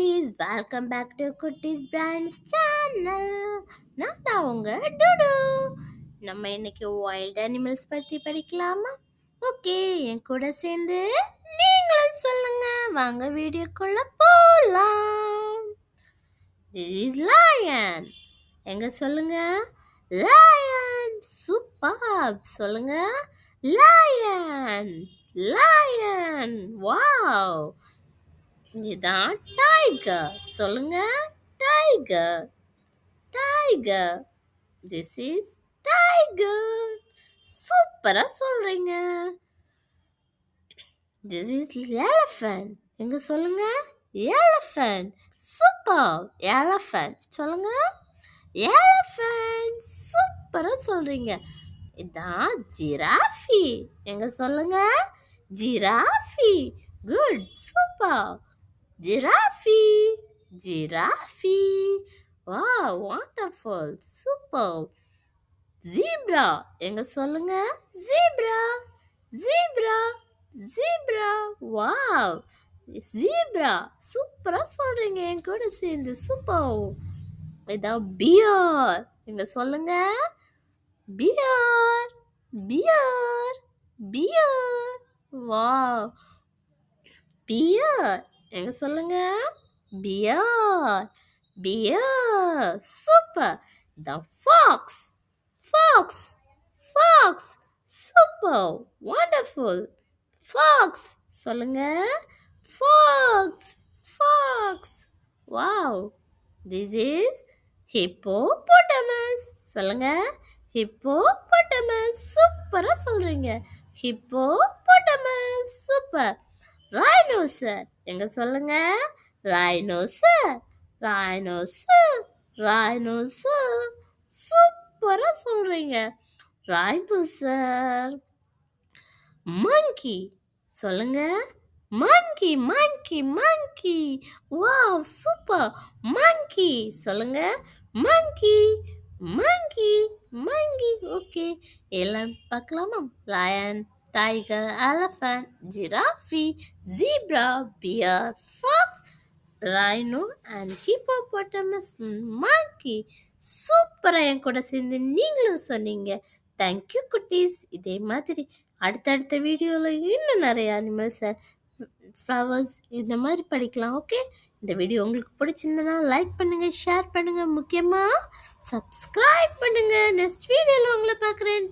குட்டீஸ், welcome back to குட்டீஸ் brands channel. நான் தான் உங்க டுடு. நம்ம இன்னைக்கு வைல்ட் அனிமல்ஸ் பத்தி படிக்கலாமா? ஓகே, என் கூட சேர்ந்து நீங்களும் சொல்லுங்க. வாங்க வீடியோக்குள்ள போலாம். This is lion. எங்க சொல்லுங்க? lion. சூப்பர். சொல்லுங்க. lion. lion. வாவ். இதுதான் டைகர். சொல்லுங்க. Tiger. Tiger. This is tiger. சூப்பரா சொல்றீங்க. This is elephant. எங்க சொல்லுங்க. elephant. சூப்பர். elephant. சொல்லுங்க. elephant. சூப்பரா சொல்றீங்க. இதான் ஜிராஃபி. எங்க சொல்லுங்க. Giraffe. Good. Super. Giraffe, giraffe. Wow, wonderful, super. Zebra, எங்க சொல்லுங்க. Zebra, zebra, zebra. Wow, zebra. சூப்பரா சொல்றீங்க. என் கூட சேர்ந்து சூப்பர். இதான் bear. எங்க சொல்லுங்க. bear, bear, bear. Wow, bear. எங்க சொல்லுங்க. Bear. Bear. Super. The fox. Fox. Fox. Super. Wonderful. Fox. சொல்லுங்க. Fox. Fox. Wow. This is hippopotamus. சொல்லுங்க. ஹிப்போபோட்டமஸ். சூப்பரா சொல்றீங்க. ஹிப்போபோட்டமஸ். சூப்பர். ரைனோசர். எங்க சொல்லுங்க. ரைனோசர். ரைனோசர். ரைனோசர். சூப்பரா சொல்றீங்க. ரைனோசர். மங்கி. சொல்லுங்க. Monkey. Monkey. Monkey. Wow, super. Monkey. சொல்லுங்க. மங்கி. மங்கி. மங்கி. ஓகே, எல்லாம் பார்க்கலாமா? Lion, tiger, elephant, giraffe, zebra, bear, fox, rhino and hippopotamus, monkey. சூப்பரா என் கூட சேர்ந்து நீங்களும் சொன்னீங்க. தேங்க்யூ குட்டீஸ். இதே மாதிரி அடுத்தடுத்த வீடியோவில் இன்னும் நிறைய அனிமல்ஸ், ஃப்ளவர்ஸ் இந்த மாதிரி படிக்கலாம். ஓகே, இந்த வீடியோ உங்களுக்கு பிடிச்சிருந்தனா லைக் பண்ணுங்க, ஷேர் பண்ணுங்க, முக்கியமாக சப்ஸ்கிரைப் பண்ணுங்க. நெக்ஸ்ட் வீடியோவில் உங்களை பார்க்குறேன்.